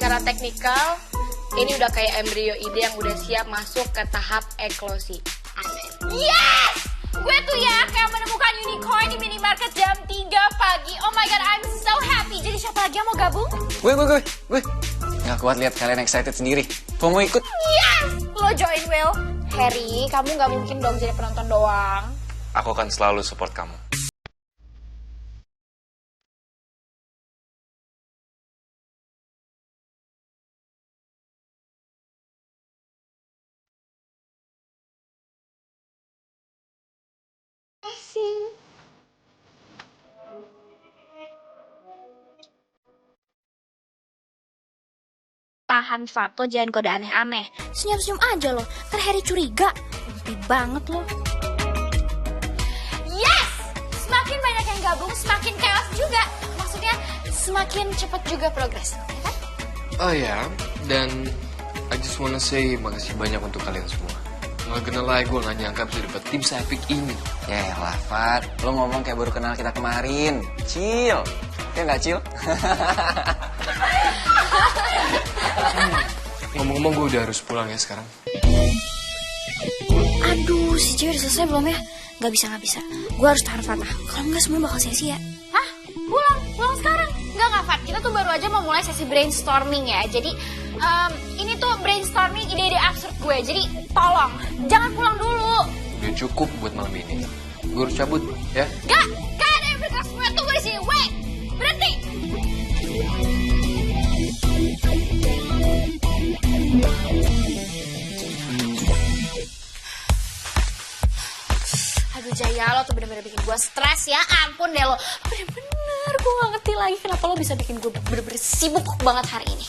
Secara teknikal, ini udah kayak embrio ide yang udah siap masuk ke tahap eklosi. Yes! Gue tuh ya kayak menemukan unicorn di minimarket jam 3 pagi. Oh my god, I'm so happy. Jadi siapa lagi yang mau gabung? Gue. Nggak kuat lihat kalian excited sendiri. Gue mau ikut. Yes! Lo join, Will. Harry, kamu nggak mungkin dong jadi penonton doang. Aku akan selalu support kamu. Tahan, Fato, jangan kode aneh-aneh. Senyum-senyum aja lo, ntar Harry curiga. Mimpi banget lo. Yes! Semakin banyak yang gabung, semakin chaos juga. Maksudnya, semakin cepat juga progres. Ya kan? Oh ya, dan I just wanna say makasih banyak untuk kalian semua. Nggak kenal lah, gue nggak nyangka bisa dapet tim se-epic ini. Ya lah, Fat. Lo ngomong kayak baru kenal kita kemarin. Chill. Ya nggak chill? Ngomong-ngomong gue udah harus pulang ya sekarang. Aduh, si cewek udah selesai belum ya? Gak bisa. Gue harus tahan Fatah. Kalau enggak semua bakal sia-sia. Hah? Pulang sekarang? Enggak, Fat. Kita tuh baru aja mau mulai sesi brainstorming ya. Jadi, ini tuh brainstorming ide-ide absurd gue. Jadi, tolong, jangan pulang dulu. Udah cukup buat malam ini. Gue harus cabut, ya. Gak ada yang bergerak semua. Tunggu di sini. Wait, berhenti. Aduh Jaya, lo tuh bener-bener bikin gue stres ya. Ampun deh lo. Bener-bener gue gak ngerti lagi kenapa lo bisa bikin gue bener-bener sibuk banget hari ini.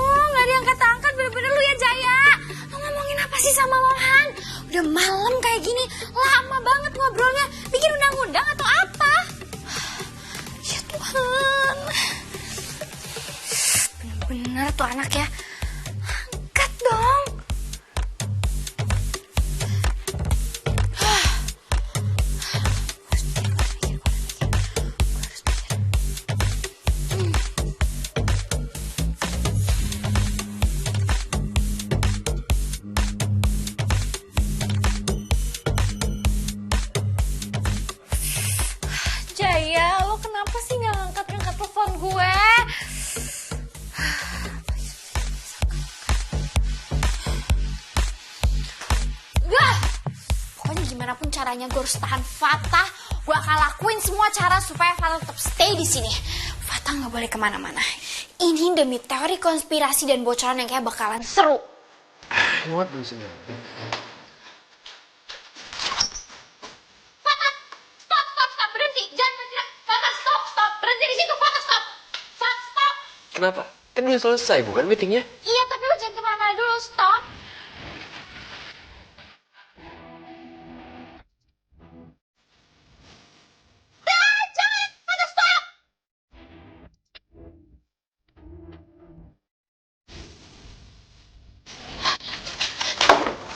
Gak ada yang angkat-angkat. Bener-bener lu ya Jaya. Lo ngomongin apa sih sama Lohan? Udah malam kayak gini. Lama banget ngobrolnya. Bikin undang-undang atau apa? Ya Tuhan. Bener-bener tuh anak ya. Angkat dong. Jaya, lo kenapa sih gak ngangkat telepon gue? Pokoknya gimana pun caranya gue harus tahan Fatah. Gue akan lakuin semua cara supaya Fatah tetap stay di sini. Fatah nggak boleh kemana-mana. Ini demi teori konspirasi dan bocoran yang kayak bakalan seru. Muat dulu sini. Fatah, stop, berhenti. Jangan bergerak. Fatah, stop. Berhenti di situ, Fatah, stop. Fatah, stop. Kenapa? Kan udah selesai bukan meetingnya? Iya, tapi lo jangan kemana-mana dulu, stop.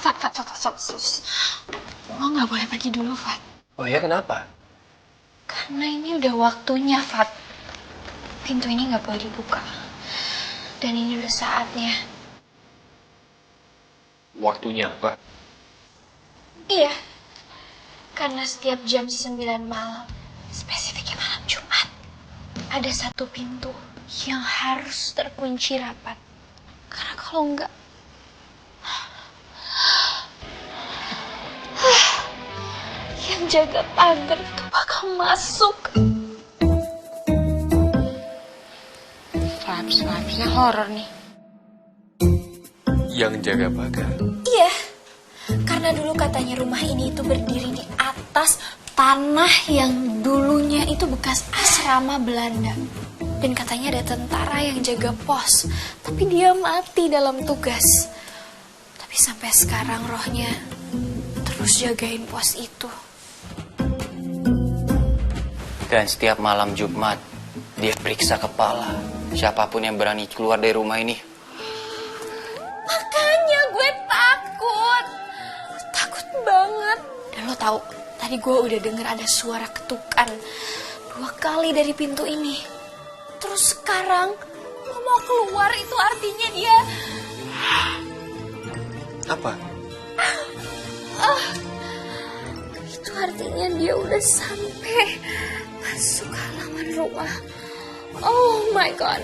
Fat. Lo gak boleh pergi dulu, Fat. Oh ya, kenapa? Karena ini udah waktunya, Fat. Pintu ini gak boleh dibuka. Dan ini udah saatnya. Waktunya apa? Iya. Karena setiap jam 9 malam, spesifiknya malam Jumat, ada satu pintu yang harus terkunci rapat. Karena kalau enggak, yang jaga pagar itu bakal masuk. Vibes-nya horor nih. Yang jaga pagar. Iya, karena dulu katanya rumah ini itu berdiri di atas tanah yang dulunya itu bekas asrama Belanda. Dan katanya ada tentara yang jaga pos, tapi dia mati dalam tugas. Tapi sampai sekarang rohnya terus jagain pos itu. Dan setiap malam Jumat, dia periksa kepala. Siapapun yang berani keluar dari rumah ini. Makanya gue takut. Takut banget. Dan lo tahu, tadi gue udah denger ada suara ketukan. 2 kali dari pintu ini. Terus sekarang lo mau keluar, itu artinya dia... Apa? Itu artinya dia udah sampai masuk halaman rumah. Oh my god.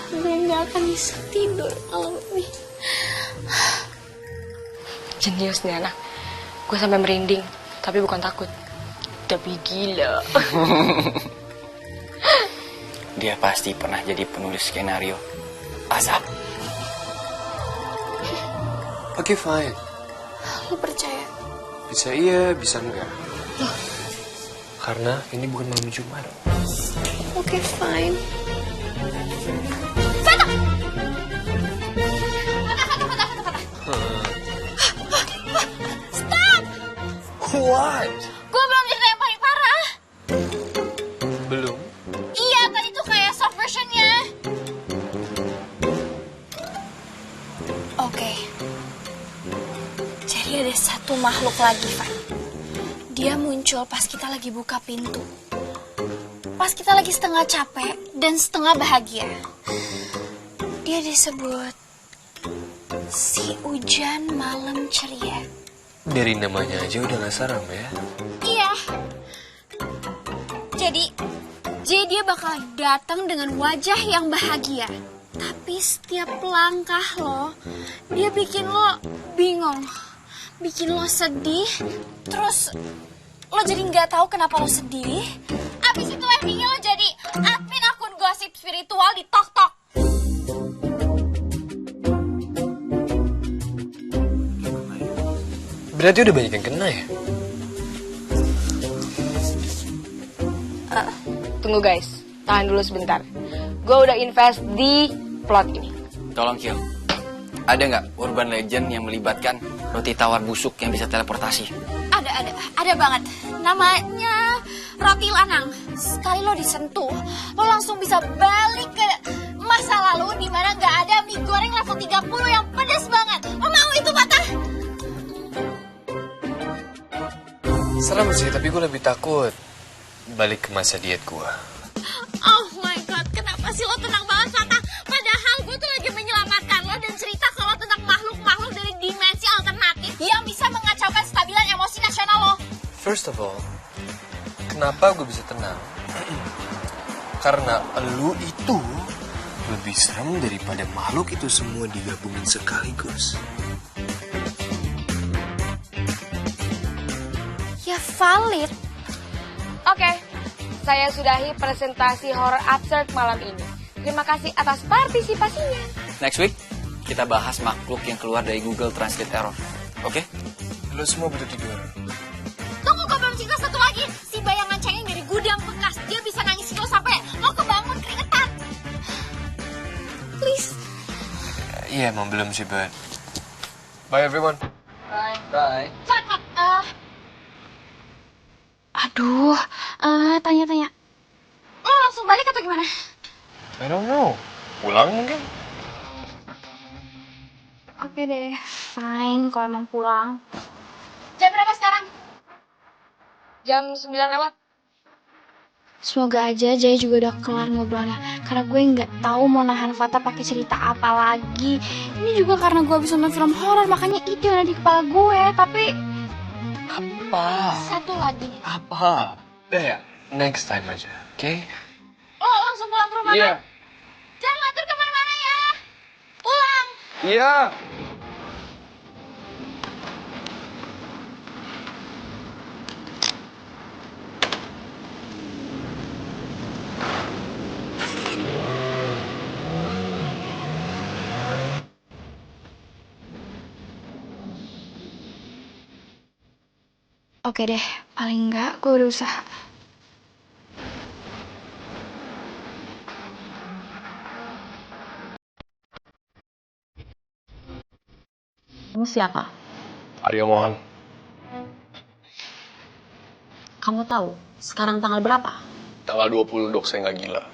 Gue gak akan bisa tidur malam ini. Jenius nih anak. Gue sampai merinding, tapi bukan takut. Tapi gila. Dia pasti pernah jadi penulis skenario. Asap. Oke, fine. Lo percaya? Bisa iya, bisa enggak. Karena ini bukan malam Jumat. Oke, fine. What? Gue belum cerita yang paling parah. Belum. Iya, tadi tuh kayak soft versionnya. Oke. Jadi ada satu makhluk lagi, Van. Dia muncul pas kita lagi buka pintu. Pas kita lagi setengah capek dan setengah bahagia. Dia disebut si Hujan Malam Ceria. Dari namanya aja udah gak seram ya. Iya. Jadi dia bakal datang dengan wajah yang bahagia. Tapi setiap langkah lo, dia bikin lo bingung. Bikin lo sedih. Terus lo jadi nggak tahu kenapa lo sedih. Abis itu endingnya lo jadi admin akun gosip spiritual di TokTok. Berarti udah banyak yang kena ya? Tunggu guys, tahan dulu sebentar. Gue udah invest di plot ini. Tolong Kiel. Ada nggak urban legend yang melibatkan roti tawar busuk yang bisa teleportasi? Ada banget. Namanya roti lanang. Sekali lo disentuh, lo langsung bisa balik ke masa lalu di mana nggak ada mie goreng level 30 yang pedas banget. Lo mau itu patah? Serem sih, tapi gue lebih takut balik ke masa diet gue. Oh my god, kenapa sih lo tenang banget, Fatah? Padahal gue tuh lagi menyelamatkan lo dan cerita kalau tentang makhluk-makhluk dari dimensi alternatif yang bisa mengacaukan stabilan emosi nasional lo. First of all, kenapa gue bisa tenang? Karena lu itu lebih serem daripada makhluk itu semua digabungin sekaligus. Ya valid. Oke, saya sudahi presentasi horror absurd malam ini. Terima kasih atas partisipasinya. Next week, kita bahas makhluk yang keluar dari Google Translate Error. Oke? Lu semua butuh tidur. Tunggu, gue belum cerita satu lagi. Si bayangan cengeng dari gudang bekas, dia bisa nangis lo sampai lo kebangun keringetan. Please. Iya, emang belum sih, but... Bye, everyone. Bye. Fat, aduh, tanya-tanya. Lo langsung balik atau gimana? I don't know. Pulang mungkin? Oke deh, fine kalau emang pulang. Jam berapa sekarang? Jam 9 lewat. Semoga aja Jaya juga udah kelar ngobrolnya. Karena gue nggak tahu mau nahan Fata pakai cerita apa lagi. Ini juga karena gue habis nonton film horor, makanya itu yang ada di kepala gue. Tapi Apa? satu lagi. Apa? Ya, next time aja, oke? Lo langsung pulang ke rumah kan? Jangan ngatur kemana-mana ya. Pulang. Iya. Oke deh, paling enggak gue udah usaha. Kamu siapa? Aryo Mohan. Kamu tahu sekarang tanggal berapa? Tanggal 20 dok, saya nggak gila.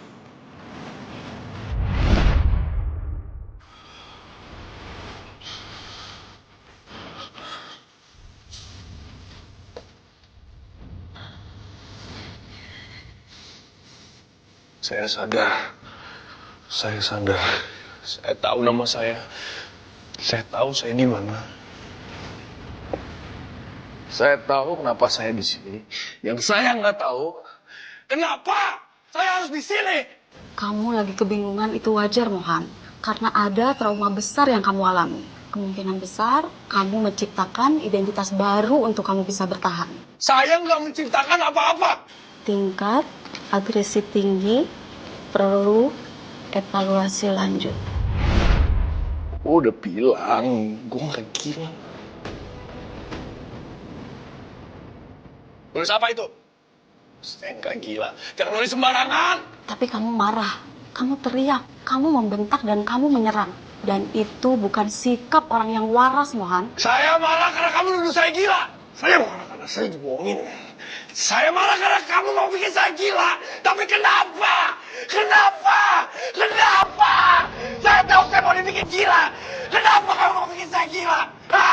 Saya sadar. Saya sadar. Saya tahu nama saya. Saya tahu saya di mana. Saya tahu kenapa saya di sini. Yang saya nggak tahu, kenapa saya harus di sini. Kamu lagi kebingungan itu wajar, Mohan. Karena ada trauma besar yang kamu alami. Kemungkinan besar kamu menciptakan identitas baru untuk kamu bisa bertahan. Saya nggak menciptakan apa-apa. Tingkat agresi tinggi perlu evaluasi lanjut. Udah bilang, gue nggak gila. Nulis apa itu? Saya nggak gila. Jangan nulis sembarangan. Tapi kamu marah, kamu teriak, kamu membentak dan kamu menyerang. Dan itu bukan sikap orang yang waras, Mohan. Saya marah karena kamu nuduh saya gila. Saya marah karena saya dibohongin. Saya marah karena kamu mau bikin saya gila. Tapi kenapa? Kenapa? Kenapa? Saya tahu saya mau dibikin gila. Kenapa kamu mau bikin saya gila? Hah?